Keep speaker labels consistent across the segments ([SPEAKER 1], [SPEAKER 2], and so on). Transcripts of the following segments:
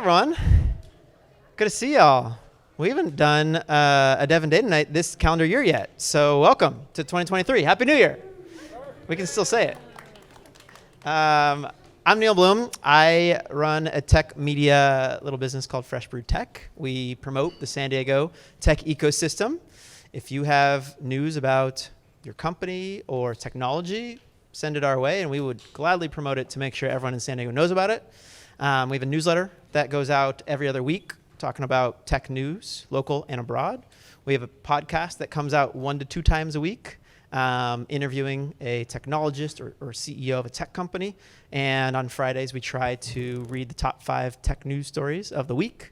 [SPEAKER 1] everyone. Good to see y'all. We haven't done a Dev and Data Night this calendar year yet, so welcome to 2023. Happy New Year. We can still say it. I'm Neil Bloom. I run a tech media little business called Fresh Brewed Tech. We promote the San Diego tech ecosystem. If you have news about your company or technology, send it our way, and we would gladly promote it to make sure everyone in San Diego knows about it. We have a newsletter that goes out every other week talking about tech news, local and abroad. We have a podcast that comes out 1 to 2 times a week, interviewing a technologist or CEO of a tech company. And on Fridays, we try to read the top 5 tech news stories of the week.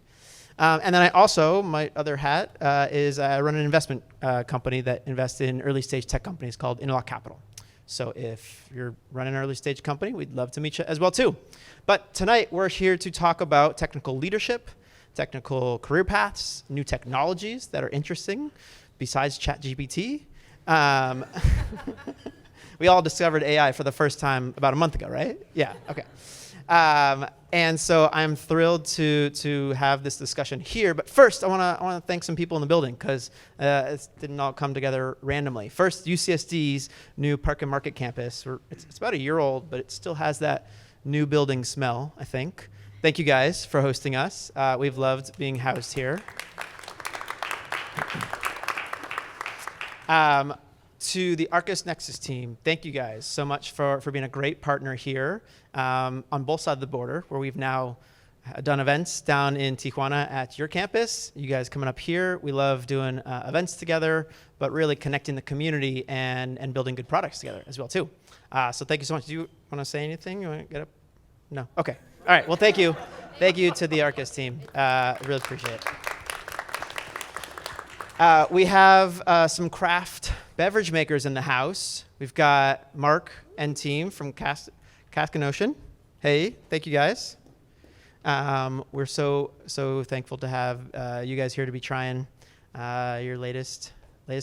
[SPEAKER 1] And then I also, my other hat is I run an investment company that invests in early stage tech companies called Interlock Capital. So if you're running an early stage company, we'd love to meet you as well too. But tonight we're here to talk about technical leadership, technical career paths, new technologies that are interesting besides ChatGPT. We all discovered AI for the first time about a month ago, right? Yeah, okay. And so I'm thrilled to have this discussion here. But first, I want to thank some people in the building because it didn't all come together randomly. First, UCSD's new Park and Market campus. It's about a year old, but it still has that new building smell, I think. Thank you guys for hosting us. We've loved being housed here. To the Arcus Nexus team, thank you guys so much for being a great partner here on both sides of the border, where we've now done events down in Tijuana at your campus. You guys coming up here. We love doing events together, but really connecting the community and building good products together as well, too. So thank you so much. Do you want to say anything? You want to get up? No? Okay. All right. Well, thank you. Thank you to the Arcus team. Really appreciate it. We have some craft beverage makers in the house. We've got Mark and team from Cask and Ocean. Hey, thank you guys. We're so thankful to have you guys here to be trying your latest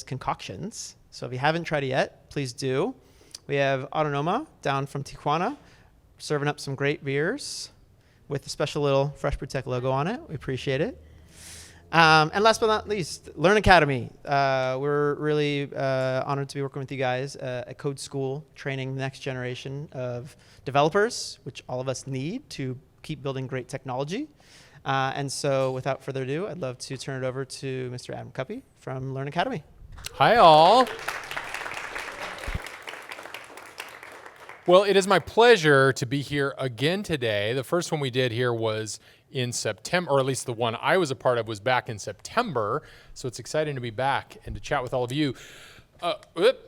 [SPEAKER 1] concoctions. So if you haven't tried it yet, please do. We have Autonoma down from Tijuana, serving up some great beers with a special little Fresh Brewed Tech logo on it. We appreciate it. And last but not least, Learn Academy. We're really honored to be working with you guys at Code School, training the next generation of developers, which all of us need to keep building great technology. And so without further ado, I'd love to turn it over to Mr. Adam Cuppy from Learn Academy.
[SPEAKER 2] Hi, all. Well, it is my pleasure to be here again today. The first one we did here was in September, or at least the one I was a part of was back in September. So it's exciting to be back and to chat with all of you.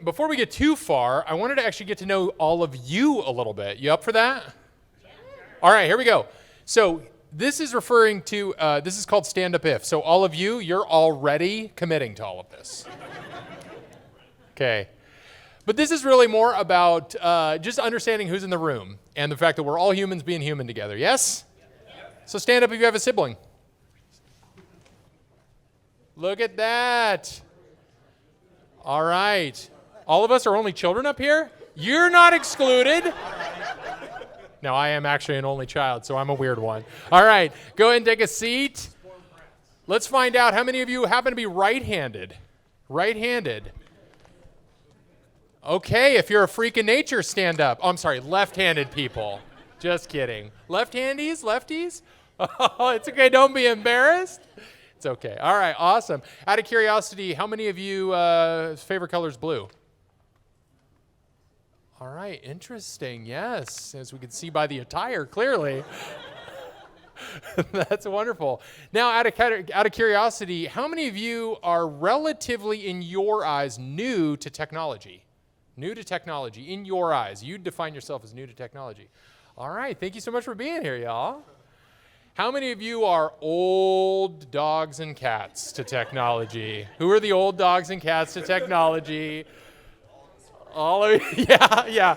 [SPEAKER 2] Before we get too far, I wanted to actually get to know all of you a little bit. You up for that? Yeah. All right, here we go. So this is referring to, this is called Stand Up If. So all of you, you're already committing to all of this. Okay. But this is really more about just understanding who's in the room and the fact that we're all humans being human together. Yes? So stand up if you have a sibling. Look at that. All right. All of us are only children up here? You're not excluded. No, I am actually an only child, so I'm a weird one. All right. Go ahead and take a seat. Let's find out how many of you happen to be right-handed. Right-handed. Okay, if you're a freak of nature, stand up. Oh, I'm sorry, left-handed people. Just kidding. Left-handies? Lefties? Oh, it's okay. Don't be embarrassed. It's okay. All right, awesome. Out of curiosity, how many of you favorite color is blue? All right, interesting. Yes, as we can see by the attire, clearly. That's wonderful. Now, out of curiosity, how many of you are relatively, in your eyes, new to technology? New to technology, in your eyes. You define yourself as new to technology. All right, thank you so much for being here, y'all. How many of you are old dogs and cats to technology? Who are the old dogs and cats to technology? All of you? Yeah.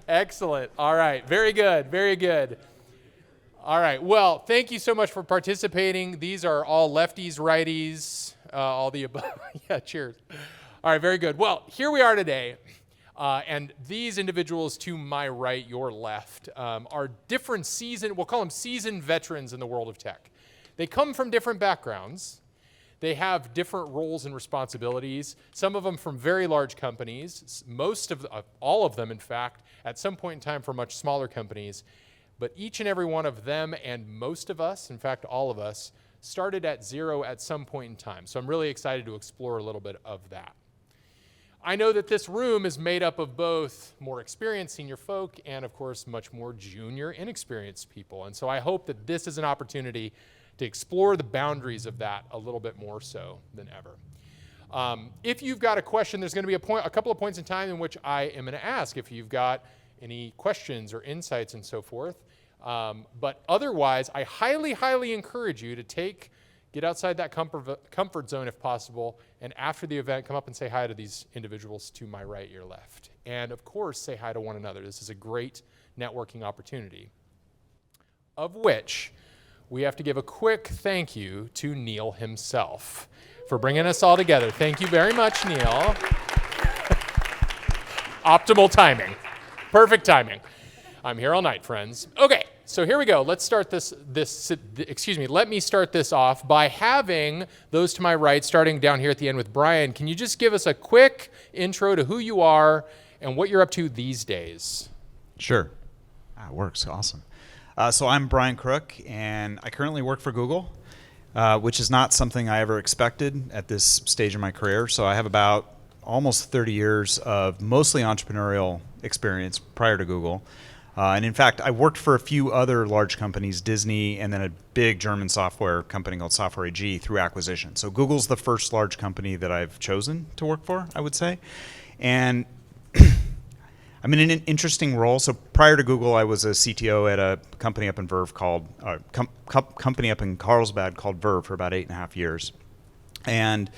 [SPEAKER 2] Excellent. All right, very good, very good. All right, well, thank you so much for participating. These are all lefties, righties, all the above. Yeah, cheers. All right, very good. Well, here we are today. And these individuals to my right, your left, are different we'll call them seasoned veterans in the world of tech. They come from different backgrounds. They have different roles and responsibilities, some of them from very large companies, all of them, in fact, at some point in time for much smaller companies. But each and every one of them and most of us, in fact, all of us, started at zero at some point in time. So I'm really excited to explore a little bit of that. I know that this room is made up of both more experienced senior folk and, of course, much more junior, inexperienced people. And so I hope that this is an opportunity to explore the boundaries of that a little bit more so than ever. If you've got a question, there's going to be a couple of points in time in which I am going to ask if you've got any questions or insights and so forth. But otherwise, I highly, highly encourage you to get outside that comfort zone if possible, and after the event, come up and say hi to these individuals to my right, your left. And of course, say hi to one another. This is a great networking opportunity, of which we have to give a quick thank you to Neil himself for bringing us all together. Thank you very much, Neil. Optimal timing. Perfect timing. I'm here all night, friends. Okay, so here we go. Let's start let me start this off by having those to my right, starting down here at the end with Brian. Can you just give us a quick intro to who you are and what you're up to these days?
[SPEAKER 3] Sure. It works. Awesome. So I'm Brian Crook, and I currently work for Google, which is not something I ever expected at this stage of my career. So I have about almost 30 years of mostly entrepreneurial experience prior to Google. And in fact, I worked for a few other large companies, Disney, and then a big German software company called Software AG through acquisition. So Google's the first large company that I've chosen to work for, I would say. And I'm in an interesting role. So prior to Google, I was a CTO at a company up in company up in Carlsbad called Verve for about 8.5 years. And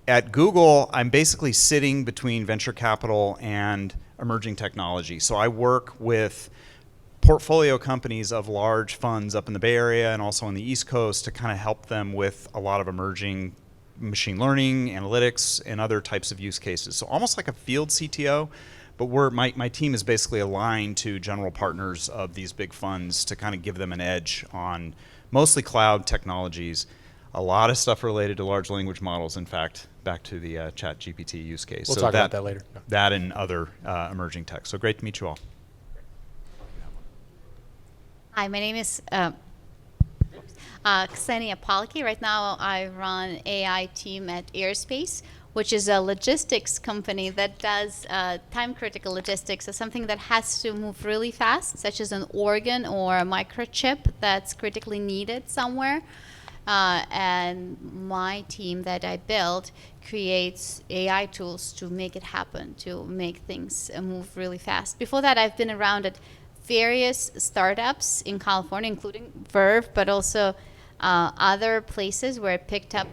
[SPEAKER 3] at Google, I'm basically sitting between venture capital and emerging technology. So I work with portfolio companies of large funds up in the Bay Area and also on the East Coast to kind of help them with a lot of emerging machine learning, analytics, and other types of use cases. So almost like a field CTO, but my team is basically aligned to general partners of these big funds to kind of give them an edge on mostly cloud technologies, a lot of stuff related to large language models, in fact, back to the ChatGPT use case.
[SPEAKER 2] We'll talk about that later. No.
[SPEAKER 3] That and other emerging tech. So great to meet you all.
[SPEAKER 4] Hi, my name is Ksenia Palki. Right now I run AI team at Airspace, which is a logistics company that does time-critical logistics, so something that has to move really fast, such as an organ or a microchip that's critically needed somewhere. And my team that I built creates AI tools to make it happen, to make things move really fast. Before that, I've been around at various startups in California, including Verve, but also other places where I picked up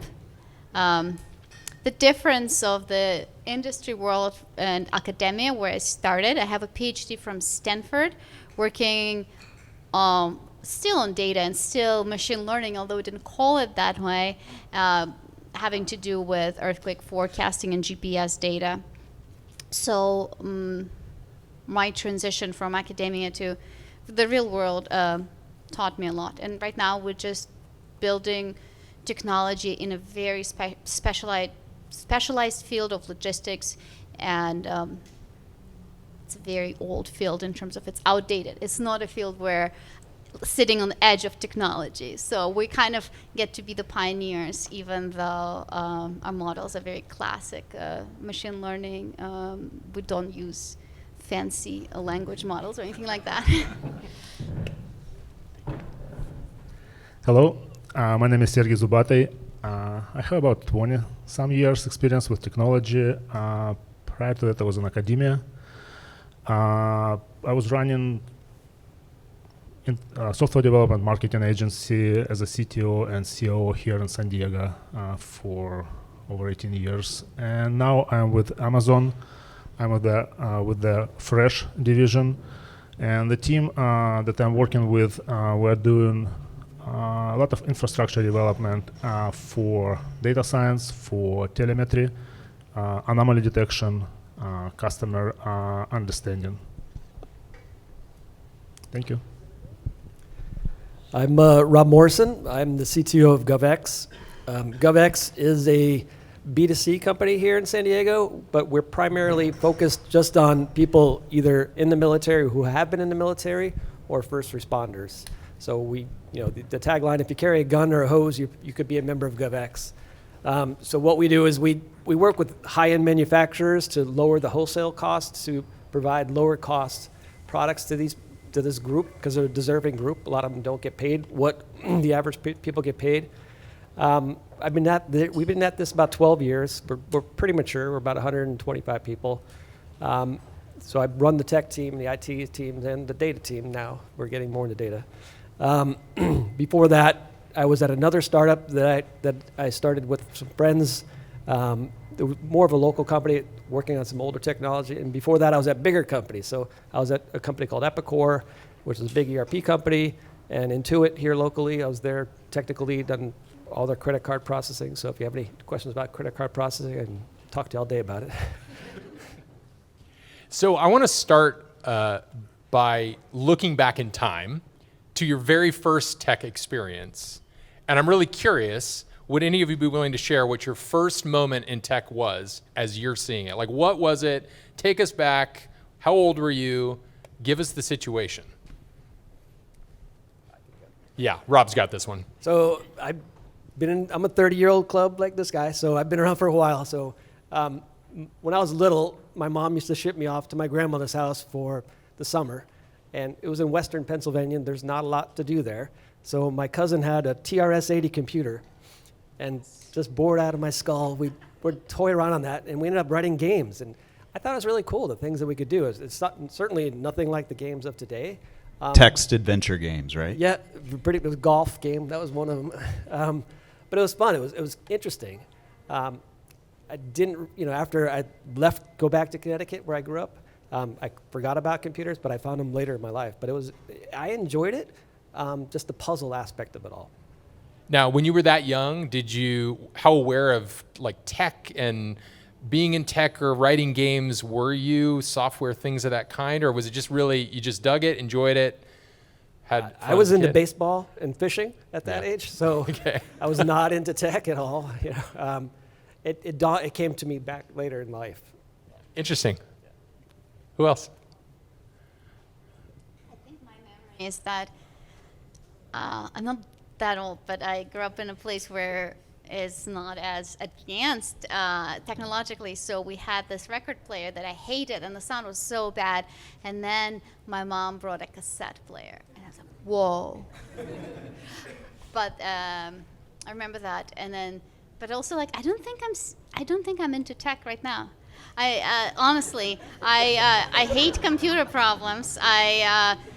[SPEAKER 4] the difference of the industry world and academia where I started. I have a PhD from Stanford, working still on data and still machine learning, although we didn't call it that way, having to do with earthquake forecasting and GPS data. So my transition from academia to the real world taught me a lot. And right now we're just building technology in a very specialized field of logistics, and it's a very old field in terms of it's outdated. It's not a field where sitting on the edge of technology. So we kind of get to be the pioneers, even though our models are very classic machine learning. We don't use fancy language models or anything like that.
[SPEAKER 5] Hello, my name is Sergey Zubatay. I have about 20-some years experience with technology. Prior to that, I was in academia. I was running software development marketing agency as a CTO and COO here in San Diego for over 18 years. And now I'm with Amazon. I'm with the Fresh division. And the team that I'm working with, we're doing a lot of infrastructure development for data science, for telemetry, anomaly detection, customer understanding. Thank you.
[SPEAKER 6] I'm Rob Morrison. I'm the CTO of GovX. GovX is a B2C company here in San Diego, but we're primarily focused just on people either in the military who have been in the military or first responders. So we, the tagline, if you carry a gun or a hose, you could be a member of GovX. So what we do is we work with high-end manufacturers to lower the wholesale costs, to provide lower cost products to this group, because they're a deserving group. A lot of them don't get paid what the average people get paid. We've been at this about 12 years. We're pretty mature. We're about 125 people. So I run the tech team, the IT team, and the data team now. We're getting more into data. Before that, I was at another startup that I started with some friends. It was more of a local company working on some older technology. And before that, I was at bigger companies. So I was at a company called Epicor, which is a big ERP company, and Intuit here locally. I was their technical lead on all their credit card processing. So if you have any questions about credit card processing, I can talk to you all day about it.
[SPEAKER 2] So I want to start by looking back in time to your very first tech experience. And I'm really curious, would any of you be willing to share what your first moment in tech was as you're seeing it? Like, what was it? Take us back. How old were you? Give us the situation. Yeah, Rob's got this one.
[SPEAKER 6] So I'm a 30-year-old club like this guy, so I've been around for a while. So when I was little, my mom used to ship me off to my grandmother's house for the summer. And it was in western Pennsylvania, and there's not a lot to do there. So my cousin had a TRS-80 computer, and just bored out of my skull, we would toy around on that, and we ended up writing games. And I thought it was really cool, the things that we could do. It's not, certainly nothing like the games of today.
[SPEAKER 3] Text adventure games, right?
[SPEAKER 6] Yeah, it was a golf game. That was one of them. But it was fun. It was interesting. I didn't, after I go back to Connecticut where I grew up, I forgot about computers, but I found them later in my life. But I enjoyed it, just the puzzle aspect of it all.
[SPEAKER 2] Now, when you were that young, how aware of like tech and being in tech or writing games were you? Software, things of that kind? Or was it just really, you just dug it, enjoyed it, had fun
[SPEAKER 6] I was
[SPEAKER 2] as a
[SPEAKER 6] into
[SPEAKER 2] kid?
[SPEAKER 6] baseball and fishing at that age, so
[SPEAKER 2] Okay.
[SPEAKER 6] I was not into tech at all. It came to me back later in life.
[SPEAKER 2] Interesting. Who else?
[SPEAKER 4] I think my memory is that I'm not that old, but I grew up in a place where it's not as advanced technologically. So we had this record player that I hated, and the sound was so bad. And then my mom brought a cassette player, and I was like, "Whoa!" But I remember that, and then, but also like I don't think I'm into tech right now. Honestly, I hate computer problems.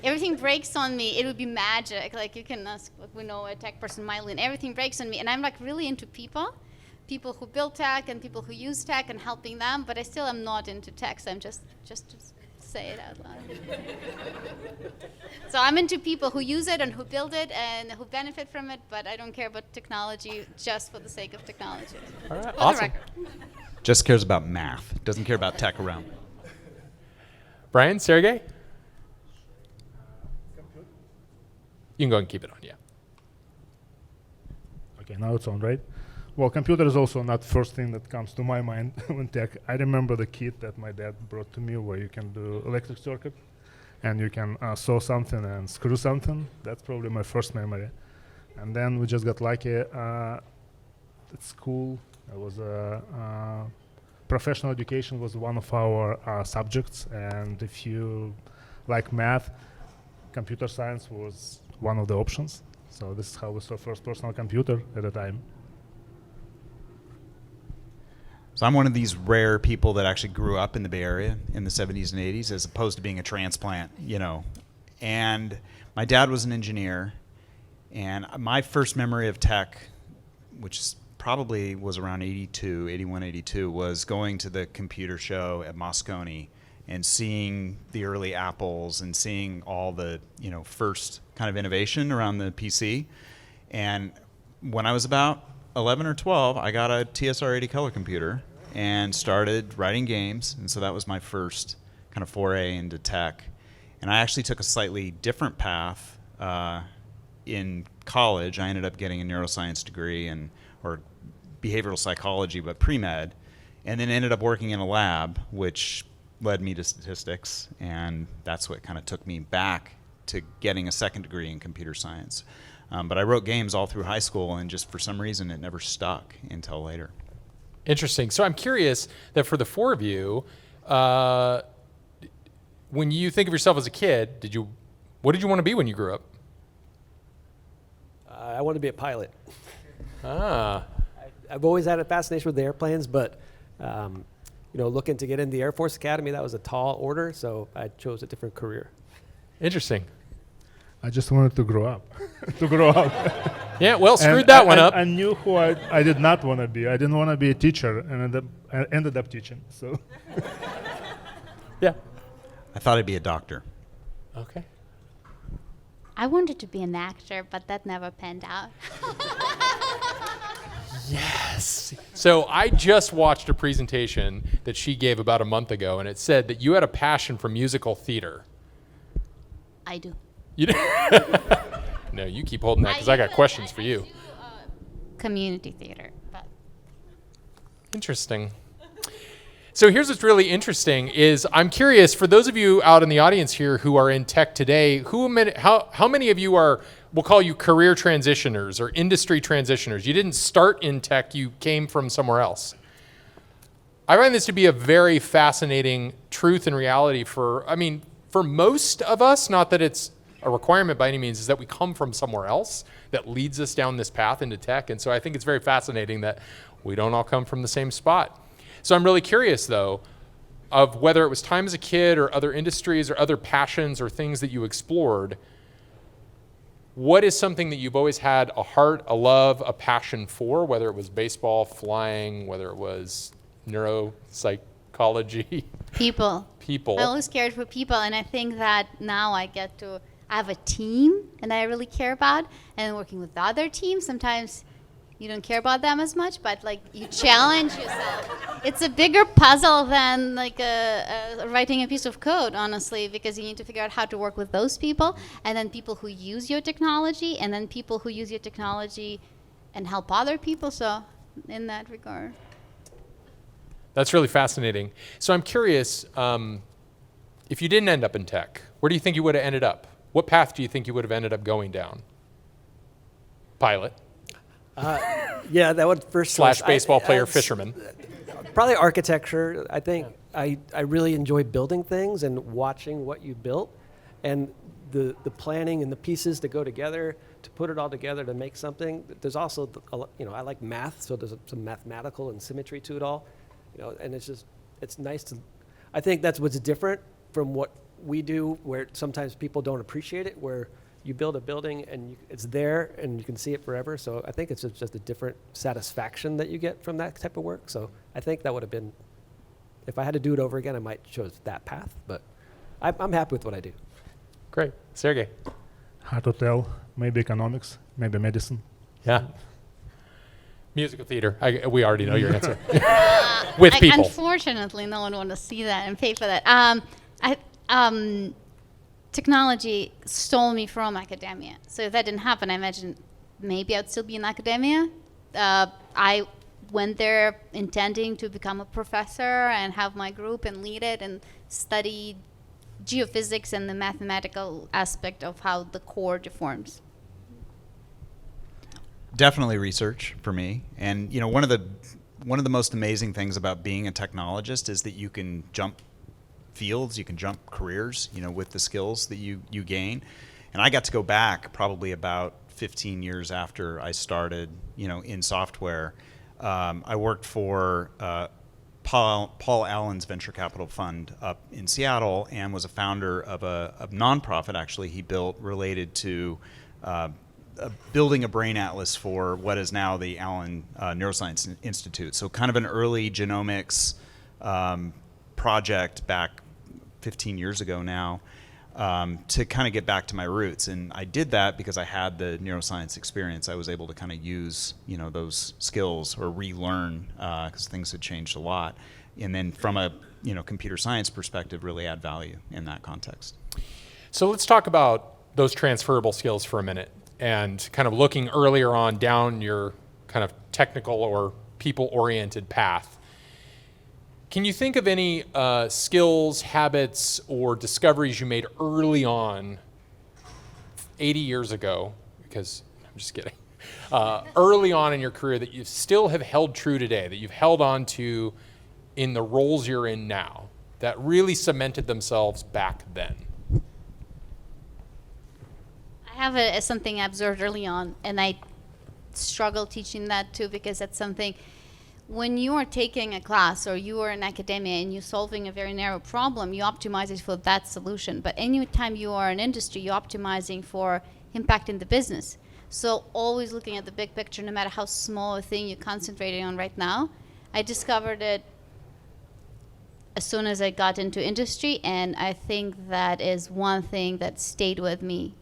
[SPEAKER 4] Everything breaks on me. It would be magic. Like you can ask, we know a tech person, Mylene. Everything breaks on me, and I'm like really into people who build tech and people who use tech and helping them. But I still am not into tech. So I'm just to say it out loud. So I'm into people who use it and who build it and who benefit from it. But I don't care about technology just for the sake of technology.
[SPEAKER 2] All right,
[SPEAKER 4] For the
[SPEAKER 2] awesome.
[SPEAKER 4] record.
[SPEAKER 3] Just cares about math. Doesn't care about tech around.
[SPEAKER 2] Brian, Sergey? You can go and keep it on, yeah.
[SPEAKER 5] Okay, now it's on, right? Well, computer is also not first thing that comes to my mind when tech. I remember the kit that my dad brought to me where you can do electric circuit and you can sew something and screw something. That's probably my first memory. And then we just got lucky at school. It was professional education was one of our subjects, and if you like math, computer science was one of the options. So this is how we saw first personal computer at the time.
[SPEAKER 3] So I'm one of these rare people that actually grew up in the Bay Area in the 70s and 80s, as opposed to being a transplant, And my dad was an engineer, and my first memory of tech, which is probably was around 81, 82, was going to the computer show at Moscone and seeing the early Apples and seeing all the, first kind of innovation around the PC. And when I was about 11 or 12, I got a TSR-80 color computer, and started writing games. And so that was my first kind of foray into tech. And I actually took a slightly different path in college. I ended up getting a neuroscience degree or behavioral psychology, but pre-med, and then ended up working in a lab, which led me to statistics, and that's what kind of took me back to getting a second degree in computer science. But I wrote games all through high school, and just for some reason it never stuck until later.
[SPEAKER 2] Interesting. So I'm curious that for the four of you, when you think of yourself as a kid, what did you want to be when you grew up?
[SPEAKER 6] I want to be a pilot.
[SPEAKER 2] Ah.
[SPEAKER 6] I've always had a fascination with the airplanes, but looking to get in the Air Force Academy, that was a tall order, so I chose a different career.
[SPEAKER 2] Interesting.
[SPEAKER 5] I just wanted to grow up. to grow up.
[SPEAKER 2] Yeah, well, screwed that one up.
[SPEAKER 5] I knew who I did not want to be. I didn't want to be a teacher, and I ended up teaching. So.
[SPEAKER 2] Yeah.
[SPEAKER 3] I thought I'd be a doctor.
[SPEAKER 2] Okay.
[SPEAKER 4] I wanted to be an actor, but that never panned out.
[SPEAKER 2] Yes. So I just watched a presentation that she gave about a month ago, and it said that you had a passion for musical theater.
[SPEAKER 4] I do.
[SPEAKER 2] You No, you keep holding that because I got questions for you.
[SPEAKER 4] Community theater. But.
[SPEAKER 2] Interesting. So here's what's really interesting is I'm curious, for those of you out in the audience here who are in tech today, how many of you are, we'll call you career transitioners or industry transitioners? You didn't start in tech, you came from somewhere else. I find this to be a very fascinating truth and reality for most of us, not that it's a requirement by any means, is that we come from somewhere else that leads us down this path into tech. And so I think it's very fascinating that we don't all come from the same spot. So I'm really curious, though, of whether it was time as a kid or other industries or other passions or things that you explored, what is something that you've always had a heart, a love, a passion for, whether it was baseball, flying, whether it was neuropsychology?
[SPEAKER 4] People.
[SPEAKER 2] People.
[SPEAKER 4] I always cared for people, and I think that now I have a team, and I really care about, and working with the other teams, sometimes you don't care about them as much, but you challenge yourself. It's a bigger puzzle than writing a piece of code, honestly, because you need to figure out how to work with those people, and then people who use your technology, and then people who use your technology and help other people. So, in that regard.
[SPEAKER 2] That's really fascinating. So I'm curious, if you didn't end up in tech, where do you think you would have ended up? What path do you think you would have ended up going down? Pilot.
[SPEAKER 6] Yeah, that would first
[SPEAKER 2] / baseball player, fisherman.
[SPEAKER 6] Probably architecture. I think I really enjoy building things and watching what you built, and the planning and the pieces to go together to put it all together to make something. There's also I like math, so there's some mathematical and symmetry to it all, and it's nice to. I think that's what's different from what we do, where sometimes people don't appreciate it, where you build a building and it's there and you can see it forever. So I think it's just a different satisfaction that you get from that type of work. So I think that would have been, if I had to do it over again, I might choose that path. But I'm happy with what I do.
[SPEAKER 2] Great. Sergey.
[SPEAKER 5] Hard to tell. Maybe economics, maybe medicine.
[SPEAKER 2] Yeah. Musical theater. We already know your answer. With people.
[SPEAKER 4] Unfortunately, no one wants to see that and pay for that. Technology stole me from academia. So if that didn't happen, I imagine maybe I'd still be in academia. I went there intending to become a professor and have my group and lead it and study geophysics and the mathematical aspect of how the core deforms.
[SPEAKER 3] Definitely research for me. And one of the most amazing things about being a technologist is that you can jump fields, you can jump careers, with the skills that you gain. And I got to go back probably about 15 years after I started, in software. I worked for Paul Allen's venture capital fund up in Seattle and was a founder of a nonprofit, actually, he built related to building a brain atlas for what is now the Allen Neuroscience Institute. So kind of an early genomics project back 15 years ago now. to kind of get back to my roots. And I did that because I had the neuroscience experience. I was able to kind of use, those skills or relearn because things had changed a lot. And then from a, computer science perspective, really add value in that context.
[SPEAKER 2] So let's talk about those transferable skills for a minute and kind of looking earlier on down your kind of technical or people-oriented path. Can you think of any skills, habits, or discoveries you made early on 80 years ago, because I'm just kidding, early on in your career that you still have held true today, that you've held on to in the roles you're in now, that really cemented themselves back then?
[SPEAKER 4] I have it as something I observed early on, and I struggle teaching that too, because that's something, when you are taking a class or you are in academia and you're solving a very narrow problem, you optimize it for that solution. But anytime you are in industry, you're optimizing for impacting the business. So always looking at the big picture, no matter how small a thing you're concentrating on right now. I discovered it as soon as I got into industry, and I think that is one thing that stayed with me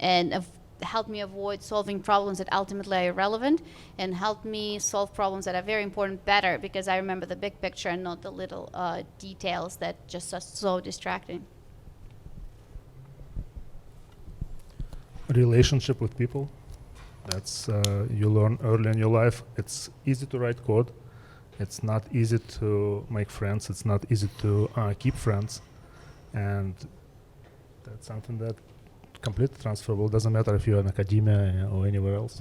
[SPEAKER 4] and helped me avoid solving problems that ultimately are irrelevant, and helped me solve problems that are very important better, because I remember the big picture and not the little details that just are so distracting.
[SPEAKER 5] Relationship with people. That's you learn early in your life. It's easy to write code. It's not easy to make friends. It's not easy to keep friends, and that's something that completely transferable. Doesn't matter if you're in academia or anywhere else.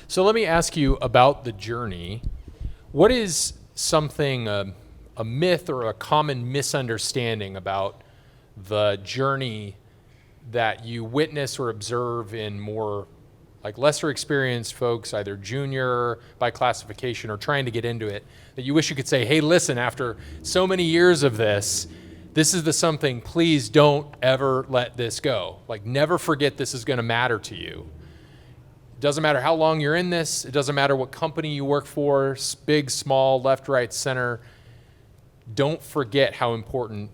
[SPEAKER 2] So let me ask you about the journey. What is something, a myth or a common misunderstanding about the journey that you witness or observe in more like lesser experienced folks, either junior by classification or trying to get into it, that you wish you could say, hey, listen, after so many years of this is the something, please don't ever let this go. Like, never forget this is going to matter to you. It doesn't matter how long you're in this. It doesn't matter what company you work for, big, small, left, right, center. Don't forget how important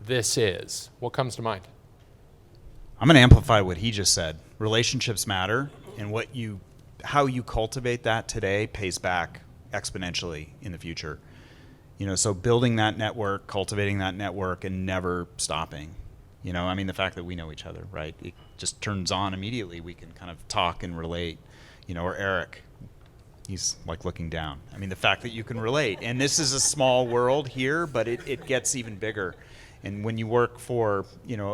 [SPEAKER 2] this is. What comes to mind?
[SPEAKER 3] I'm going to amplify what he just said. Relationships matter, and how you cultivate that today pays back exponentially in the future. So building that network, cultivating that network, and never stopping. The fact that we know each other, right? It just turns on immediately. We can kind of talk and relate. Or Eric, he's like looking down. The fact that you can relate. And this is a small world here, but it gets even bigger. And when you work for,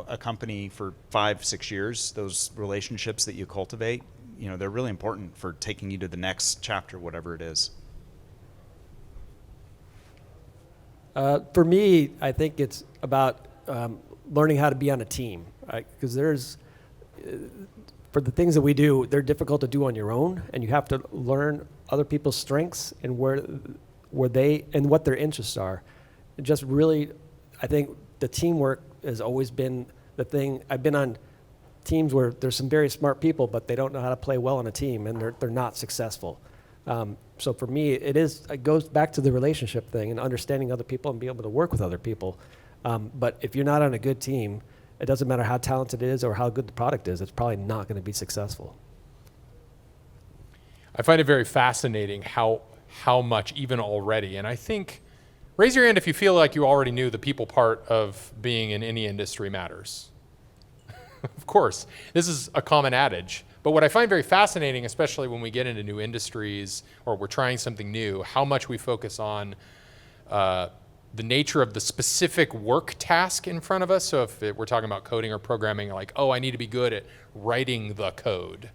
[SPEAKER 3] a company for 5-6 years, those relationships that you cultivate, they're really important for taking you to the next chapter, whatever it is.
[SPEAKER 6] For me, I think it's about learning how to be on a team, right? Because for the things that we do, they're difficult to do on your own, and you have to learn other people's strengths and where they and what their interests are. And just really, I think the teamwork has always been the thing. I've been on teams where there's some very smart people, but they don't know how to play well on a team, and they're not successful. So for me, it goes back to the relationship thing and understanding other people and being able to work with other people. But if you're not on a good team, it doesn't matter how talented it is or how good the product is, it's probably not going to be successful.
[SPEAKER 2] I find it very fascinating how much even already, and I think, raise your hand if you feel like you already knew the people part of being in any industry matters. Of course, this is a common adage. But what I find very fascinating, especially when we get into new industries or we're trying something new, how much we focus on the nature of the specific work task in front of us. So if we're talking about coding or programming, like, oh, I need to be good at writing the code.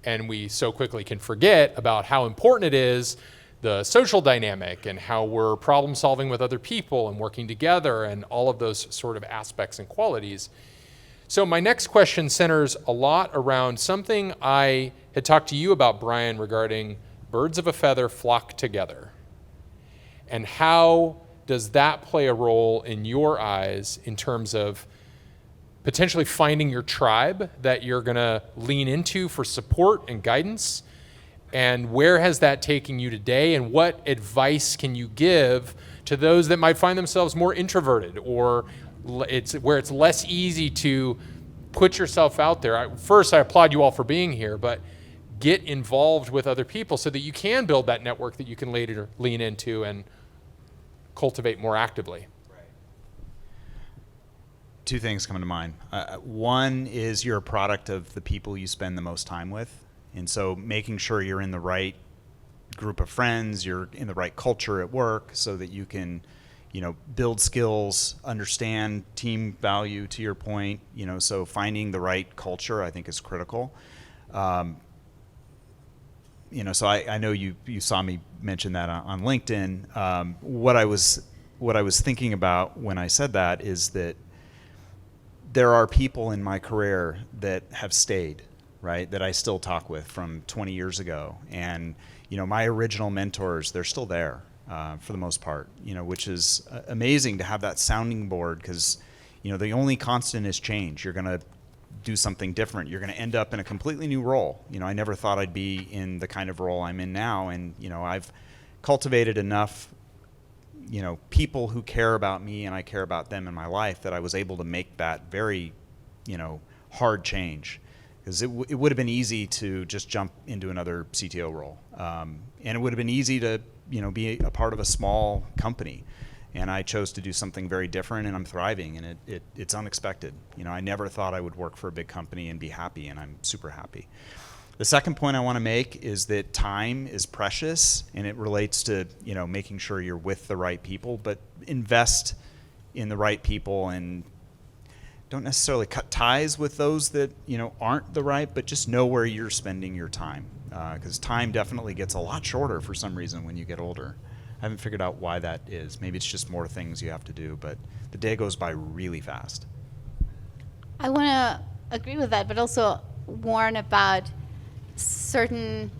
[SPEAKER 2] And we so quickly can forget about how important it is, the social dynamic and how we're problem solving with other people and working together and all of those sort of aspects and qualities. So my next question centers a lot around something I had talked to you about, Brian, regarding birds of a feather flock together. And how does that play a role in your eyes in terms of potentially finding your tribe that you're going to lean into for support and guidance? And where has that taken you today? And what advice can you give to those that might find themselves more introverted or it's where it's less easy to put yourself out there. First, I applaud you all for being here, but get involved with other people so that you can build that network that you can later lean into and cultivate more actively.
[SPEAKER 3] Two things come to mind. One is you're a product of the people you spend the most time with. And so making sure you're in the right group of friends, you're in the right culture at work so that you can, build skills, understand team value to your point, so finding the right culture I think is critical. So I know you saw me mention that on LinkedIn. What I was thinking about when I said that is that there are people in my career that have stayed, right, that I still talk with from 20 years ago. And, my original mentors, they're still there for the most part, which is amazing to have that sounding board because, the only constant is change. You're going to do something different. You're going to end up in a completely new role. I never thought I'd be in the kind of role I'm in now. And, I've cultivated enough people who care about me and I care about them in my life that I was able to make that very, hard change. Because it would have been easy to just jump into another CTO role. And it would have been easy to, be a part of a small company. And I chose to do something very different and I'm thriving and it's unexpected. I never thought I would work for a big company and be happy and I'm super happy. The second point I want to make is that time is precious and it relates to, making sure you're with the right people, but invest in the right people and don't necessarily cut ties with those that, aren't the right, but just know where you're spending your time. Because time definitely gets a lot shorter for some reason when you get older. I haven't figured out why that is. Maybe it's just more things you have to do, but the day goes by really fast.
[SPEAKER 4] I want to agree with that, but also warn about certain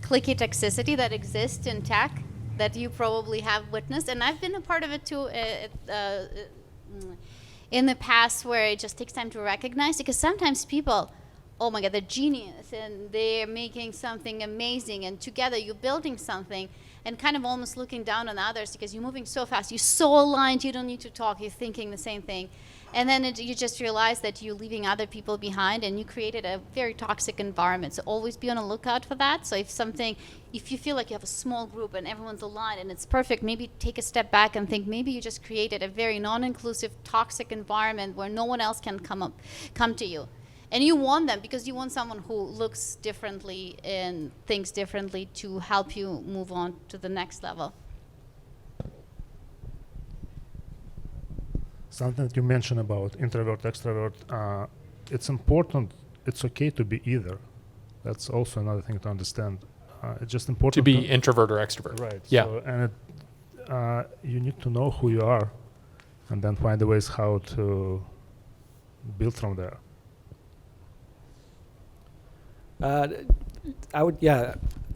[SPEAKER 4] clicky toxicity that exists in tech that you probably have witnessed, and I've been a part of it too in the past, where it just takes time to recognize, because sometimes people, oh my god, they're genius and they're making something amazing, and together you're building something and kind of almost looking down on others because you're moving so fast, you're so aligned, you don't need to talk, you're thinking the same thing. And then you just realize that you're leaving other people behind and you created a very toxic environment. So always be on the lookout for that. So if you feel like you have a small group and everyone's aligned and it's perfect, maybe take a step back and think maybe you just created a very non-inclusive, toxic environment where no one else can come to you. And you want them because you want someone who looks differently and thinks differently to help you move on to the next level.
[SPEAKER 5] Something that you mentioned about introvert, extrovert, it's important, it's okay to be either. That's also another thing to understand. It's just important
[SPEAKER 2] To be introvert or extrovert.
[SPEAKER 5] Right.
[SPEAKER 2] Yeah.
[SPEAKER 5] So, and you need to know who you are and then find the ways how to build from there.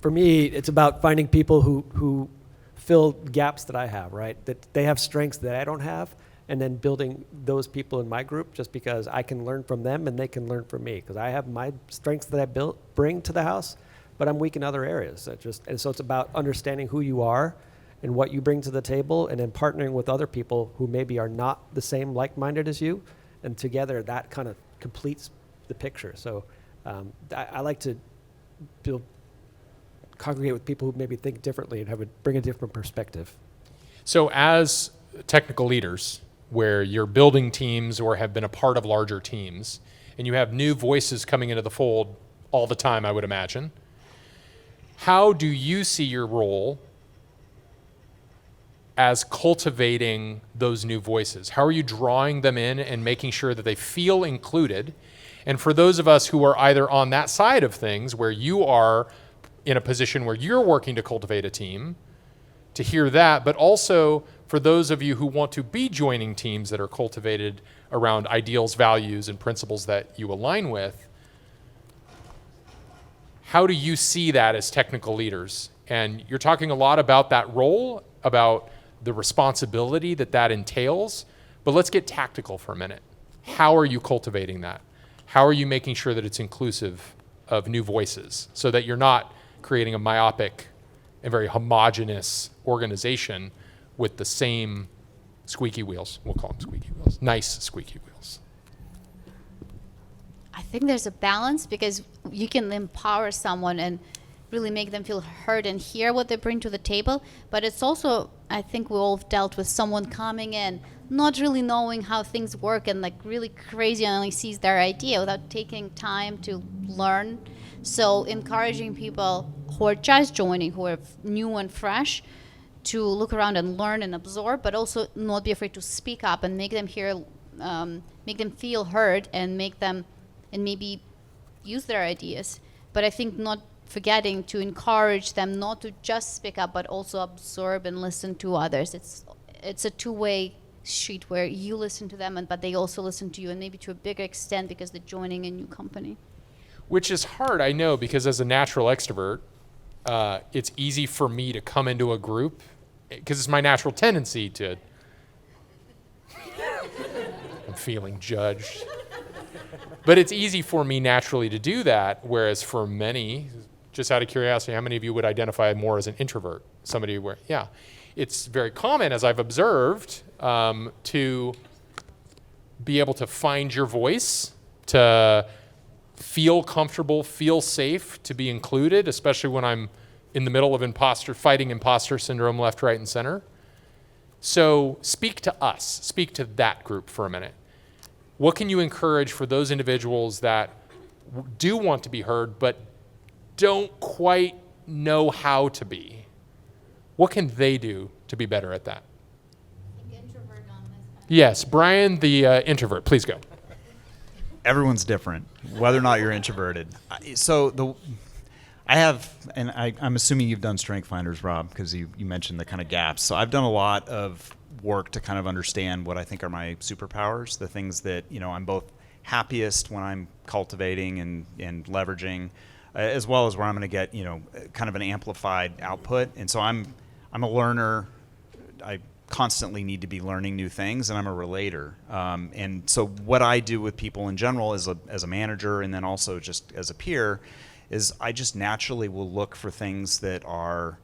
[SPEAKER 6] For me, it's about finding people who fill gaps that I have, right? That they have strengths that I don't have, and then building those people in my group just because I can learn from them and they can learn from me. Because I have my strengths that I bring to the house, but I'm weak in other areas. And so it's about understanding who you are and what you bring to the table, and then partnering with other people who maybe are not the same like-minded as you, and together that kind of completes the picture. So I like to congregate with people who maybe think differently and bring a different perspective.
[SPEAKER 2] So as technical leaders, where you're building teams or have been a part of larger teams, and you have new voices coming into the fold all the time, I would imagine, how do you see your role as cultivating those new voices? How are you drawing them in and making sure that they feel included? And for those of us who are either on that side of things, where you are in a position where you're working to cultivate a team, to hear that, but also for those of you who want to be joining teams that are cultivated around ideals, values, and principles that you align with, how do you see that as technical leaders? And you're talking a lot about that role, about the responsibility that entails, but let's get tactical for a minute. How are you cultivating that? How are you making sure that it's inclusive of new voices so that you're not creating a myopic and very homogenous organization with the same Squeaky wheels. We'll call them squeaky wheels. Nice squeaky wheels.
[SPEAKER 4] I think there's a balance because you can empower someone and really make them feel heard and hear what they bring to the table. But it's also, I think we all have dealt with someone coming in, not really knowing how things work and like really crazy and only sees their idea without taking time to learn. So encouraging people who are just joining, who are new and fresh, to look around and learn and absorb, but also not be afraid to speak up and make them hear, make them feel heard and make them, and maybe use their ideas. But I think not forgetting to encourage them not to just speak up, but also absorb and listen to others. It's a two-way street where you listen to them, but they also listen to you, and maybe to a bigger extent because they're joining a new company.
[SPEAKER 2] Which is hard, I know, because as a natural extrovert, it's easy for me to come into a group because it's my natural tendency to. I'm feeling judged. But it's easy for me naturally to do that, whereas for many, just out of curiosity, how many of you would identify more as an introvert? Somebody where, yeah. It's very common, as I've observed, to be able to find your voice, to feel comfortable, feel safe, to be included, especially when I'm in the middle of fighting imposter syndrome left, right, and center. So speak to us, speak to that group for a minute. What can you encourage for those individuals that do want to be heard but don't quite know how to be? What can they do to be better at that?
[SPEAKER 4] Introvert on this.
[SPEAKER 2] Yes, Brian, the introvert, please go.
[SPEAKER 3] Everyone's different, whether or not you're introverted. I'm assuming you've done Strength Finders, Rob, because you mentioned the kind of gaps. So I've done a lot of work to kind of understand what I think are my superpowers, the things that, I'm both happiest when I'm cultivating and leveraging, as well as where I'm going to get, kind of an amplified output. And so I'm a learner. I constantly need to be learning new things, and I'm a relator. And so what I do with people in general as a manager, and then also just as a peer, is I just naturally will look for things that are,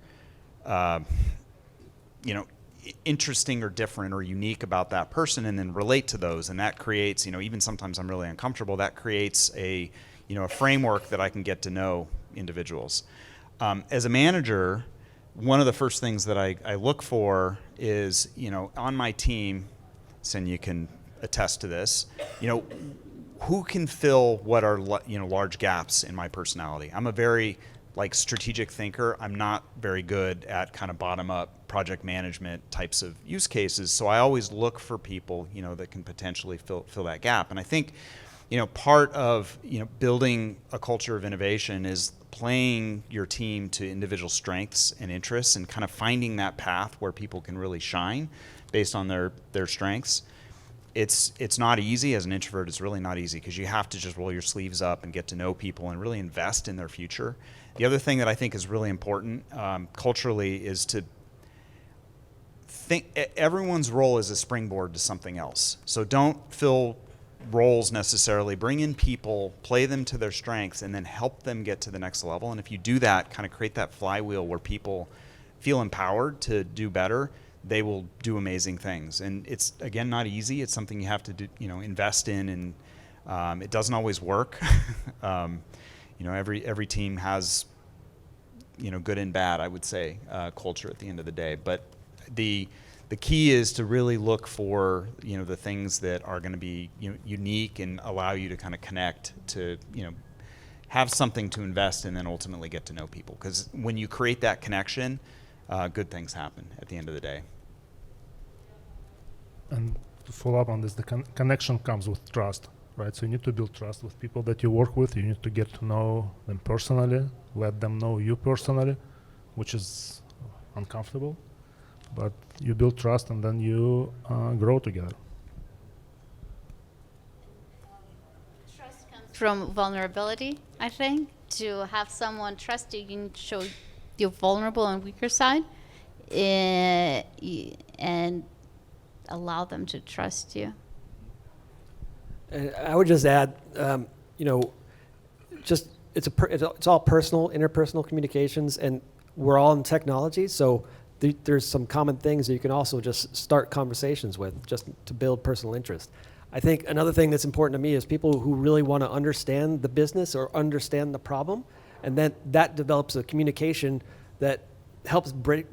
[SPEAKER 3] interesting or different or unique about that person, and then relate to those. And that creates, even sometimes I'm really uncomfortable, that creates a framework that I can get to know individuals. As a manager, one of the first things that I look for is, on my team, and you can attest to this, who can fill what are large gaps in my personality. I'm a very strategic thinker. I'm not very good at kind of bottom-up project management types of use cases. So I always look for people that can potentially fill that gap. And I think part of building a culture of innovation is playing your team to individual strengths and interests, and kind of finding that path where people can really shine based on their strengths. It's not easy. As an introvert, it's really not easy, because you have to just roll your sleeves up and get to know people and really invest in their future. The other thing that I think is really important culturally is to think everyone's role is a springboard to something else. So don't fill roles necessarily. Bring in people, play them to their strengths, and then help them get to the next level. And if you do that, kind of create that flywheel where people feel empowered to do better, they will do amazing things. And it's, again, not easy. It's something you have to do, invest in, and it doesn't always work. Every team has, good and bad, I would say, culture at the end of the day. But the key is to really look for, the things that are going to be unique and allow you to kind of connect, to, have something to invest in, and then ultimately get to know people. Because when you create that connection, good things happen at the end of the day.
[SPEAKER 5] And to follow up on this, the connection comes with trust, right? So you need to build trust with people that you work with. You need to get to know them personally, let them know you personally, which is uncomfortable. But you build trust, and then you grow together.
[SPEAKER 4] Trust comes from vulnerability, I think. To have someone trust you, you can show your vulnerable and weaker side, and allow them to trust you.
[SPEAKER 6] And I would just add, it's all personal, interpersonal communications, and we're all in technology, so there's some common things that you can also just start conversations with, just to build personal interest. I think another thing that's important to me is people who really want to understand the business or understand the problem, and then that develops a communication that helps break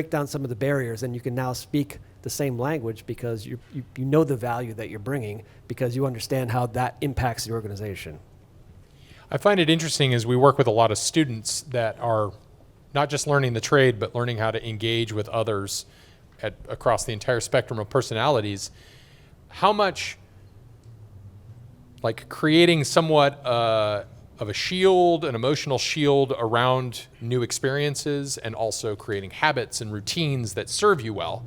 [SPEAKER 6] down some of the barriers, and you can now speak the same language because you know the value that you're bringing because you understand how that impacts the organization.
[SPEAKER 2] I find it interesting as we work with a lot of students that are not just learning the trade, but learning how to engage with others across the entire spectrum of personalities, how much like creating somewhat of a shield, an emotional shield around new experiences, and also creating habits and routines that serve you well.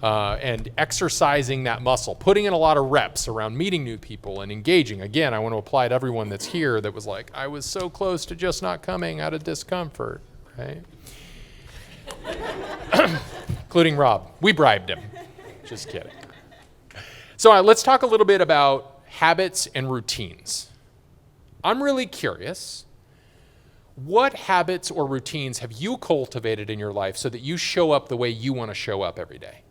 [SPEAKER 2] And exercising that muscle, putting in a lot of reps around meeting new people and engaging. Again, I want to apply to everyone that's here that was like, I was so close to just not coming out of discomfort, right? Including Rob. We bribed him. Just kidding. So let's talk a little bit about habits and routines. I'm really curious, what habits or routines have you cultivated in your life so that you show up the way you want to show up every day?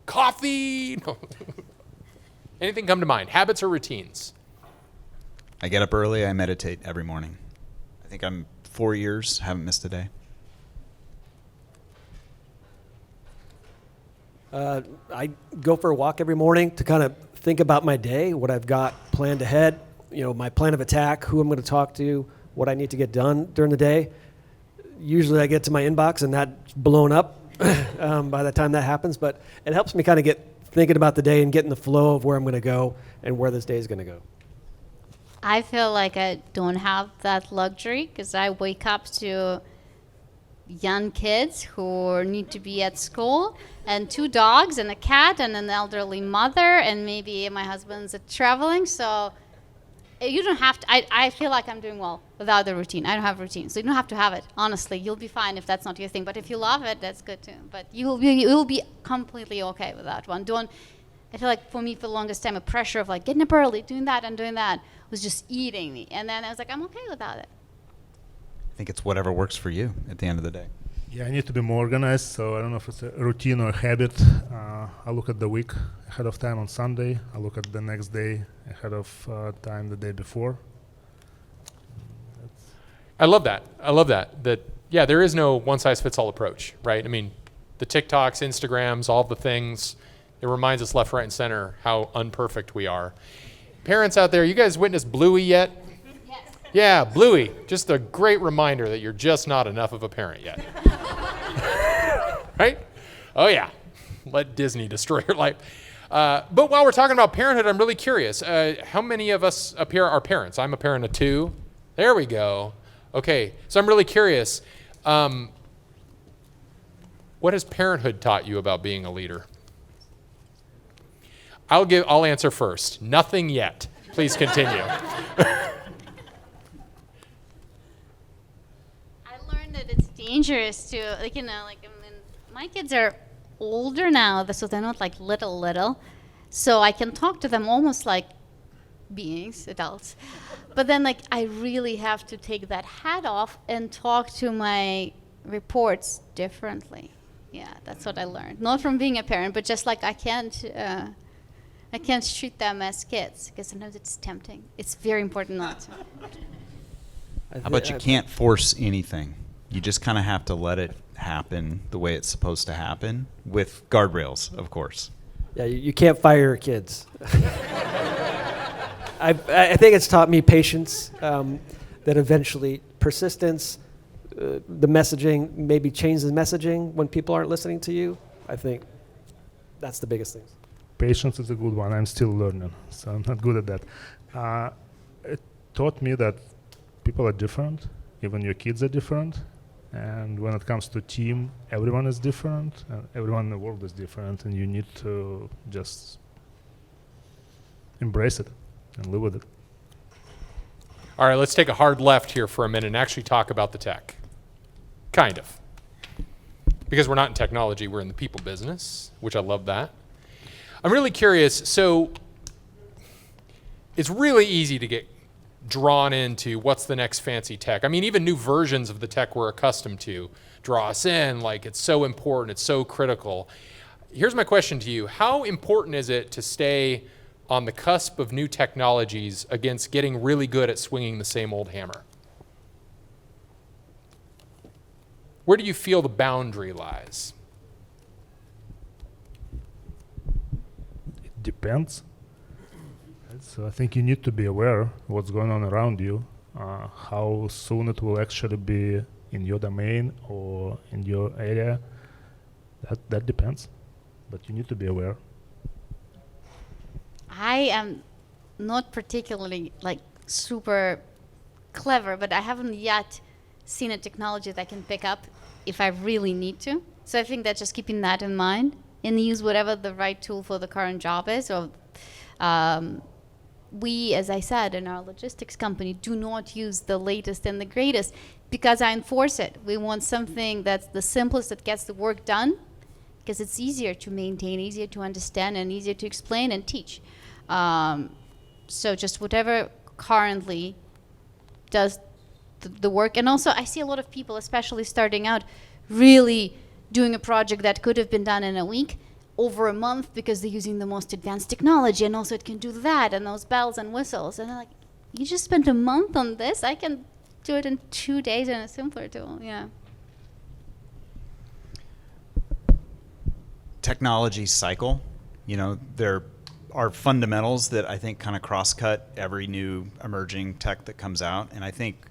[SPEAKER 2] Coffee? No. Anything come to mind? Habits or routines?
[SPEAKER 3] I get up early. I meditate every morning. I think I'm 4 years, haven't missed a day.
[SPEAKER 6] I go for a walk every morning to kind of think about my day, what I've got planned ahead, my plan of attack, who I'm going to talk to, what I need to get done during the day. Usually I get to my inbox and that's blown up by the time that happens, but it helps me kind of get thinking about the day and get in the flow of where I'm going to go and where this day is going to go.
[SPEAKER 4] I feel like I don't have that luxury because I wake up to young kids who need to be at school, and 2 dogs and a cat and an elderly mother, and maybe my husband's traveling. So you don't have to. I feel like I'm doing well without the routine. I don't have a routine, so you don't have to have it. Honestly, you'll be fine if that's not your thing. But if you love it, that's good too. But you'll be completely okay with that one. I feel like for me, for the longest time, a pressure of like getting up early, doing that and doing that was just eating me. And then I was like, I'm okay without it.
[SPEAKER 3] I think it's whatever works for you at the end of the day.
[SPEAKER 5] Yeah, I need to be more organized, so I don't know if it's a routine or a habit. I look at the week ahead of time on Sunday. I look at the next day ahead of time the day before.
[SPEAKER 2] I love that. Yeah, there is no one-size-fits-all approach, right? I mean, the TikToks, Instagrams, all the things, it reminds us left, right, and center how unperfect we are. Parents out there, you guys witnessed Bluey yet?
[SPEAKER 4] Yes.
[SPEAKER 2] Yeah, Bluey. Just a great reminder that you're just not enough of a parent yet. Right? Oh, yeah. Let Disney destroy your life. But while we're talking about parenthood, I'm really curious. How many of us up here are parents? I'm a parent of 2. There we go. Okay, so I'm really curious. What has parenthood taught you about being a leader? I'll answer first. Nothing yet. Please continue.
[SPEAKER 4] I learned that it's dangerous to, my kids are older now, so they're not like little. So I can talk to them almost like beings, adults. But then I really have to take that hat off and talk to my reports differently. Yeah, that's what I learned. Not from being a parent, but just I can't treat them as kids because sometimes it's tempting. It's very important not to.
[SPEAKER 3] How about you can't force anything? You just kind of have to let it happen the way it's supposed to happen, with guardrails, of course.
[SPEAKER 6] Yeah, you can't fire your kids. I think it's taught me patience, that eventually persistence, the messaging, maybe change the messaging when people aren't listening to you. I think that's the biggest thing.
[SPEAKER 5] Patience is a good one. I'm still learning, so I'm not good at that. It taught me that people are different, even your kids are different. And when it comes to team, everyone is different, and everyone in the world is different, and you need to just embrace it and live with it.
[SPEAKER 2] All right, let's take a hard left here for a minute and actually talk about the tech. Kind of. Because we're not in technology, we're in the people business, which I love that. I'm really curious. So it's really easy to get drawn into what's the next fancy tech. I mean, even new versions of the tech we're accustomed to draw us in, like it's so important, it's so critical. Here's my question to you. How important is it to stay on the cusp of new technologies against getting really good at swinging the same old hammer? Where do you feel the boundary lies?
[SPEAKER 5] It depends. So I think you need to be aware what's going on around you, how soon it will actually be in your domain or in your area. That depends, but you need to be aware.
[SPEAKER 4] I am not particularly like super clever, but I haven't yet seen a technology that I can pick up if I really need to. So I think that just keeping that in mind and use whatever the right tool for the current job is. Or we, as I said, in our logistics company, do not use the latest and the greatest because I enforce it. We want something that's the simplest that gets the work done because it's easier to maintain, easier to understand, and easier to explain and teach. So just whatever currently does the work. And also I see a lot of people, especially starting out, really doing a project that could have been done in a week over a month because they're using the most advanced technology, and also it can do that and those bells and whistles. And they're like, you just spent a month on this? I can do it in 2 days in a simpler tool. Yeah.
[SPEAKER 3] Technology cycle, there are fundamentals that I think kind of cross-cut every new emerging tech that comes out. And I think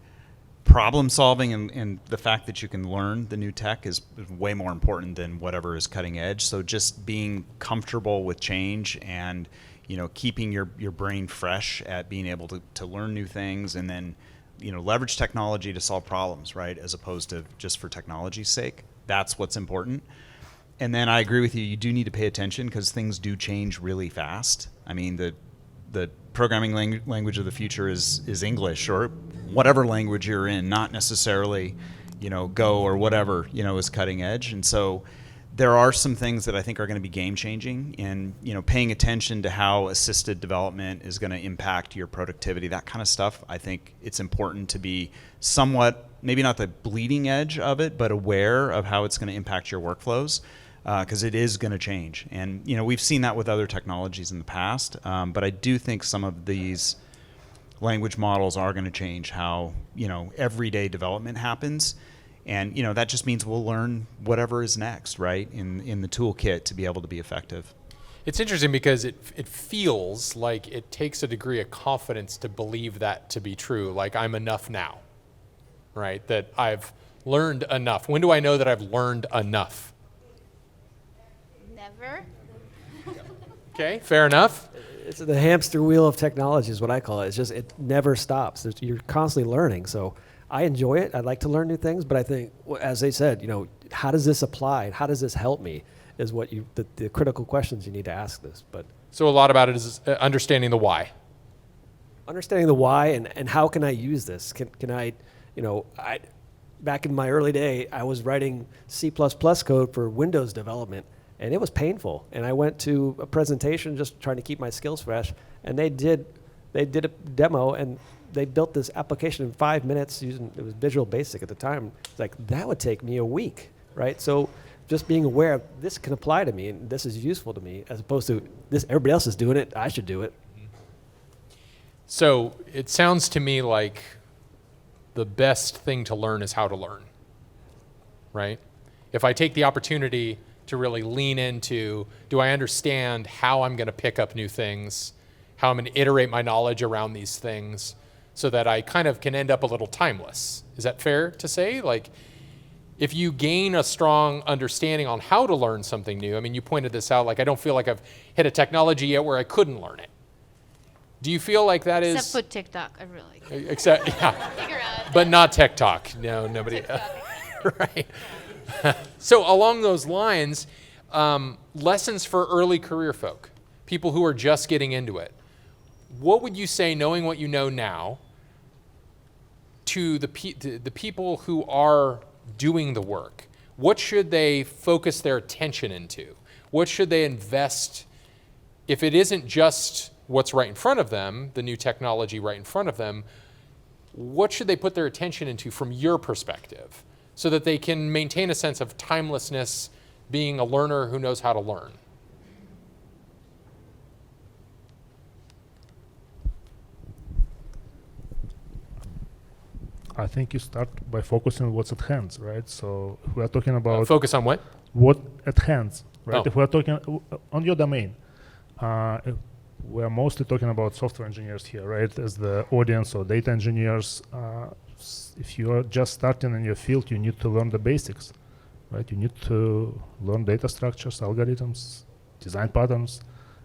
[SPEAKER 3] problem solving and the fact that you can learn the new tech is way more important than whatever is cutting edge. So just being comfortable with change and keeping your brain fresh at being able to learn new things, and then leverage technology to solve problems, right, as opposed to just for technology's sake. That's what's important. And then I agree with you, you do need to pay attention because things do change really fast. I mean, the programming language of the future is English or whatever language you're in, not necessarily, Go or whatever, is cutting edge. And so there are some things that I think are going to be game changing, and, paying attention to how assisted development is going to impact your productivity, that kind of stuff. I think it's important to be somewhat, maybe not the bleeding edge of it, but aware of how it's going to impact your workflows. Because it is going to change. And we've seen that with other technologies in the past, but I do think some of these language models are going to change how everyday development happens. And that just means we'll learn whatever is next, right, in the toolkit to be able to be effective.
[SPEAKER 2] It's interesting because it feels like it takes a degree of confidence to believe that to be true, like I'm enough now, right, that I've learned enough. When do I know that I've learned enough?
[SPEAKER 4] Never.
[SPEAKER 2] Okay, fair enough.
[SPEAKER 6] It's the hamster wheel of technology is what I call it. It's just, it never stops. You're constantly learning. So I enjoy it. I like to learn new things, but I think, as they said, how does this apply? How does this help me is what the critical questions you need to ask this. But
[SPEAKER 2] so a lot about it is understanding the why.
[SPEAKER 6] Understanding the why and how can I use this? Can I, back in my early day, I was writing C++ code for Windows development. And it was painful. And I went to a presentation just trying to keep my skills fresh. And they did a demo, and they built this application in 5 minutes using, it was Visual Basic at the time. It's like, that would take me a week, right? So just being aware of this can apply to me and this is useful to me, as opposed to this, everybody else is doing it, I should do it.
[SPEAKER 2] So it sounds to me like the best thing to learn is how to learn, right? If I take the opportunity to really lean into, do I understand how I'm going to pick up new things, how I'm going to iterate my knowledge around these things so that I kind of can end up a little timeless. Is that fair to say? Like, if you gain a strong understanding on how to learn something new, I mean, you pointed this out, like I don't feel like I've hit a technology yet where I couldn't learn it. Do you feel like that is...
[SPEAKER 4] Except for TikTok, I really...
[SPEAKER 2] Except, yeah.
[SPEAKER 4] Figure out.
[SPEAKER 2] But not Tech Talk. No, nobody... Right. So along those lines, lessons for early career folk, people who are just getting into it. What would you say, knowing what you know now, to the people who are doing the work? What should they focus their attention into? What should they invest, if it isn't just what's right in front of them, the new technology right in front of them, what should they put their attention into from your perspective so that they can maintain a sense of timelessness, being a learner who knows how to learn?
[SPEAKER 5] I think you start by focusing on what's at hand, right? So if we are talking about
[SPEAKER 2] Focus on what?
[SPEAKER 5] what at hand, right?
[SPEAKER 2] Oh.
[SPEAKER 5] If we are talking on your domain, we are mostly talking about software engineers here, right? As the audience or data engineers, if you are just starting in your field, you need to learn the basics, right? You need to learn data structures, algorithms, design patterns,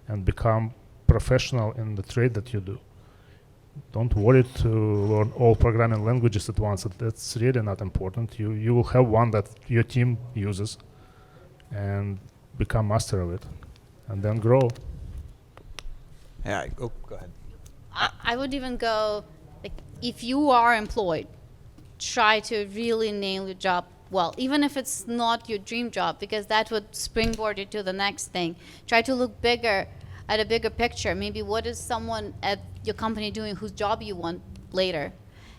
[SPEAKER 5] and become professional in the trade that you do. Don't worry to learn all programming languages at once. That's really not important. You will have one that your team uses and become master of it, and then grow.
[SPEAKER 3] Yeah. Oh, go ahead.
[SPEAKER 4] I would even go, like, if you are employed, try to really nail your job well, even if it's not your dream job, because that would springboard you to the next thing. Try to look bigger, at a bigger picture. Maybe what is someone at your company doing whose job you want later,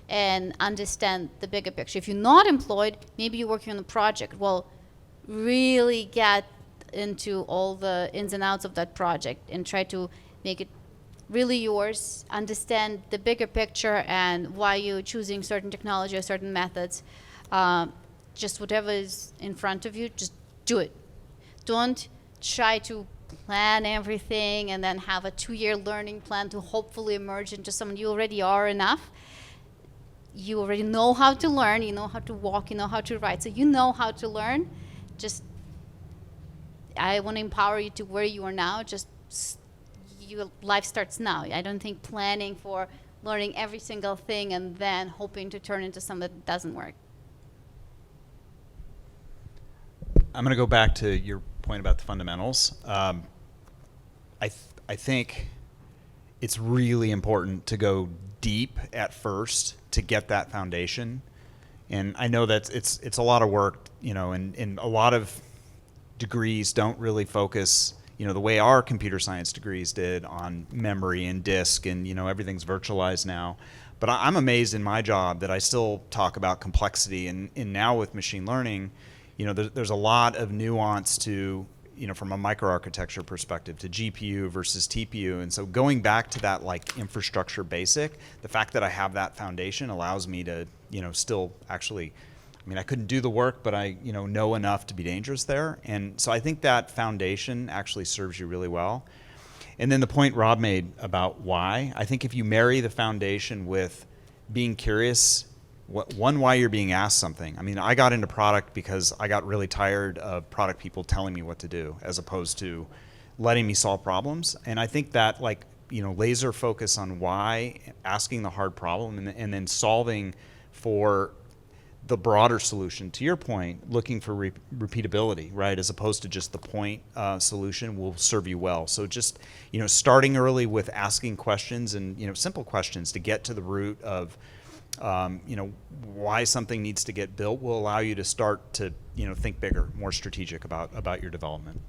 [SPEAKER 4] and understand the bigger picture. If you're not employed, maybe you're working on a project. Well, really get into all the ins and outs of that project and try to make it really yours, understand the bigger picture and why you're choosing certain technology or certain methods. Just whatever is in front of you, just do it. Don't try to plan everything and then have a 2-year learning plan to hopefully emerge into someone. You already are enough. You already know how to learn, you know how to walk, you know how to write. So you know how to learn. Just, I want to empower you to where you are now. Just, your life starts now. I don't think planning for learning every single thing and then hoping to turn into something that doesn't work.
[SPEAKER 3] I'm going to go back to your point about the fundamentals. I think it's really important to go deep at first to get that foundation. And I know that it's a lot of work, and a lot of degrees don't really focus, the way our computer science degrees did on memory and disk, and everything's virtualized now. But I'm amazed in my job that I still talk about complexity, and now with machine learning, there's a lot of nuance to, from a microarchitecture perspective, to GPU versus TPU. And so going back to that like infrastructure basic, the fact that I have that foundation allows me to, still actually, I couldn't do the work, but I, know enough to be dangerous there. And so I think that foundation actually serves you really well. And then the point Rob made about why, I think if you marry the foundation with being curious, why you're being asked something. I got into product because I got really tired of product people telling me what to do as opposed to letting me solve problems. And I think that laser focus on why, asking the hard problem, and then solving for the broader solution, to your point, looking for repeatability, right, as opposed to just the point solution will serve you well. So just, starting early with asking questions and, simple questions to get to the root of why something needs to get built will allow you to start to, think bigger, more strategic about your development.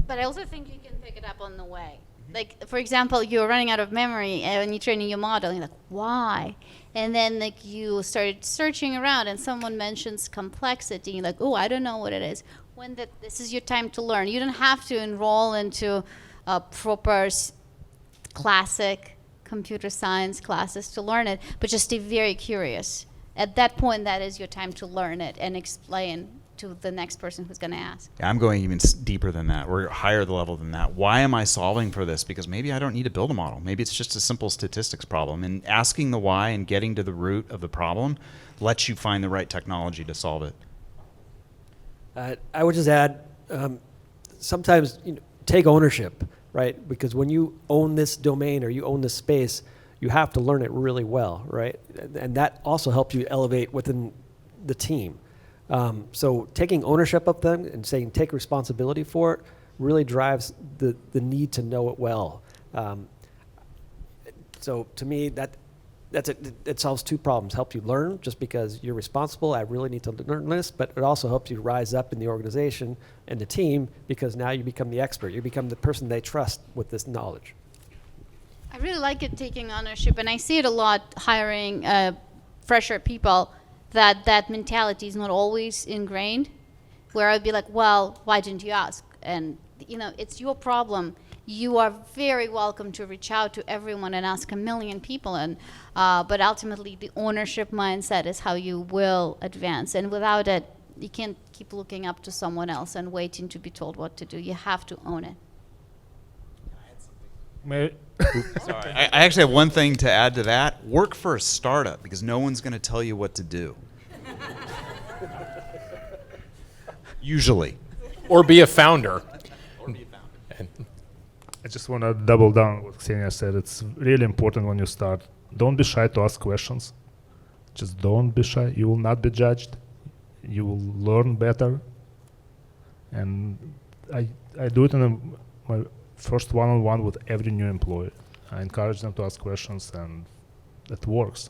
[SPEAKER 4] But I also think you can pick it up on the way. Like, for example, you're running out of memory and you're training your model, and you're like, why? And then you started searching around and someone mentions complexity, and you're like, oh, I don't know what it is. This is your time to learn. You don't have to enroll into a proper classic computer science classes to learn it, but just stay very curious. At that point, that is your time to learn it and explain to the next person who's going to ask.
[SPEAKER 3] Yeah, I'm going even deeper than that, or higher the level than that. Why am I solving for this? Because maybe I don't need to build a model. Maybe it's just a simple statistics problem. And asking the why and getting to the root of the problem lets you find the right technology to solve it.
[SPEAKER 6] I would just add, sometimes take ownership, right? Because when you own this domain or you own this space, you have to learn it really well, right? And that also helps you elevate within the team. So taking ownership of them and saying take responsibility for it really drives the need to know it well. So to me, it solves two problems. Help you learn just because you're responsible. I really need to learn this, but it also helps you rise up in the organization and the team because now you become the expert. You become the person they trust with this knowledge.
[SPEAKER 4] I really like it, taking ownership, and I see it a lot hiring fresher people, that mentality is not always ingrained, where I'd be like, well, why didn't you ask? And, it's your problem. You are very welcome to reach out to everyone and ask a million people. But ultimately, the ownership mindset is how you will advance. And without it, you can't keep looking up to someone else and waiting to be told what to do. You have to own it.
[SPEAKER 3] Sorry. I actually have one thing to add to that. Work for a startup, because no one's going to tell you what to do. Usually.
[SPEAKER 2] Or be a founder.
[SPEAKER 5] I just want to double down on what Ksenia said. It's really important when you start. Don't be shy to ask questions. Just don't be shy. You will not be judged. You will learn better. And I do it in my first one-on-one with every new employee. I encourage them to ask questions, and it works.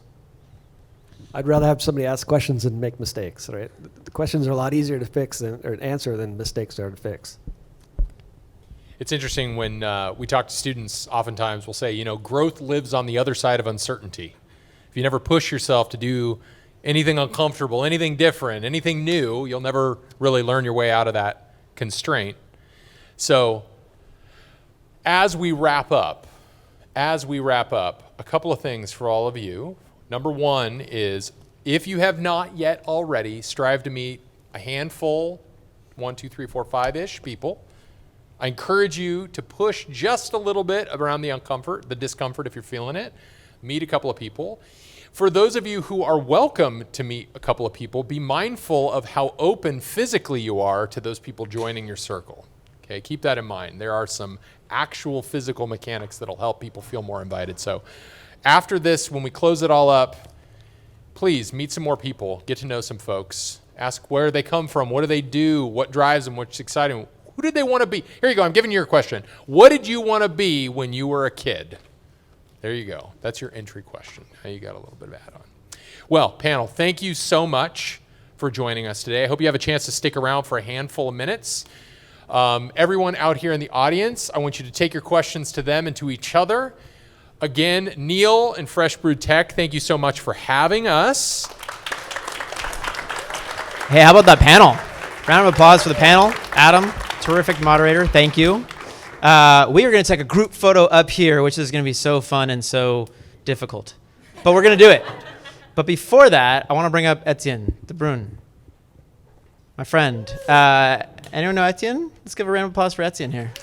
[SPEAKER 6] I'd rather have somebody ask questions than make mistakes, right? The questions are a lot easier to fix or answer than mistakes are to fix.
[SPEAKER 2] It's interesting when we talk to students, oftentimes we'll say, growth lives on the other side of uncertainty. If you never push yourself to do anything uncomfortable, anything different, anything new, you'll never really learn your way out of that constraint. So as we wrap up, a couple of things for all of you. Number one is, if you have not yet already, strive to meet a handful, 1, 2, 3, 4, 5-ish people. I encourage you to push just a little bit around the discomfort if you're feeling it. Meet a couple of people. For those of you who are welcome to meet a couple of people, be mindful of how open physically you are to those people joining your circle. Okay, keep that in mind. There are some actual physical mechanics that'll help people feel more invited. So after this, when we close it all up, please meet some more people, get to know some folks, ask where they come from, what do they do, what drives them, what's exciting. Who did they want to be? Here you go, I'm giving you your question. What did you want to be when you were a kid? There you go. That's your entry question. Now you got a little bit of add-on. Well, panel, thank you so much for joining us today. I hope you have a chance to stick around for a handful of minutes. Everyone out here in the audience, I want you to take your questions to them and to each other. Again, Neil and Fresh Brewed Tech, thank you so much for having us.
[SPEAKER 1] Hey, how about that panel? Round of applause for the panel. Adam, terrific moderator. Thank you. We are going to take a group photo up here, which is going to be so fun and so difficult. But we're going to do it. But before that, I want to bring up Etienne de Bruyne, my friend. Anyone know Etienne? Let's give a round of applause for Etienne here.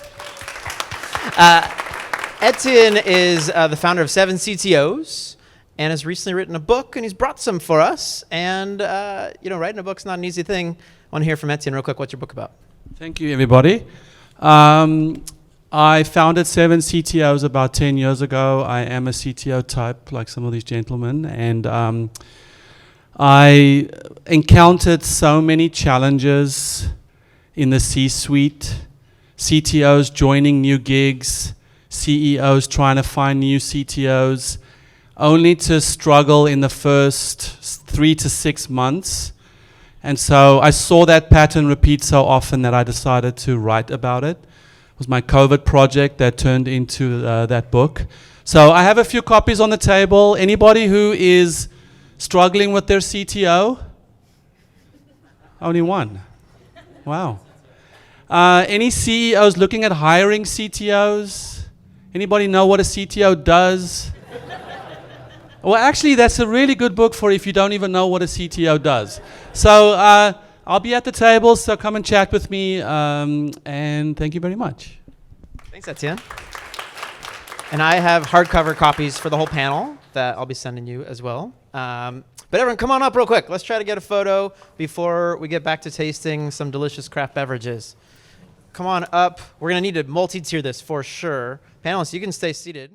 [SPEAKER 1] Etienne is the founder of 7 CTOs and has recently written a book, and he's brought some for us. And, writing a book's not an easy thing. I want to hear from Etienne real quick. What's your book about?
[SPEAKER 7] Thank you, everybody. I founded 7 CTOs about 10 years ago. I am a CTO type, like some of these gentlemen, and I encountered so many challenges in the C-suite, CTOs joining new gigs, CEOs trying to find new CTOs, only to struggle in the first 3 to 6 months. And so I saw that pattern repeat so often that I decided to write about it. It was my COVID project that turned into that book. So I have a few copies on the table. Anybody who is struggling with their CTO? Only one. Wow. Any CEOs looking at hiring CTOs? Anybody know what a CTO does? Well, actually, that's a really good book for if you don't even know what a CTO does. So I'll be at the table, so come and chat with me, and thank you very much.
[SPEAKER 1] Thanks, Etienne. And I have hardcover copies for the whole panel that I'll be sending you as well. But everyone, come on up real quick. Let's try to get a photo before we get back to tasting some delicious craft beverages. Come on up. We're going to need to multi-tier this for sure. Panelists, you can stay seated.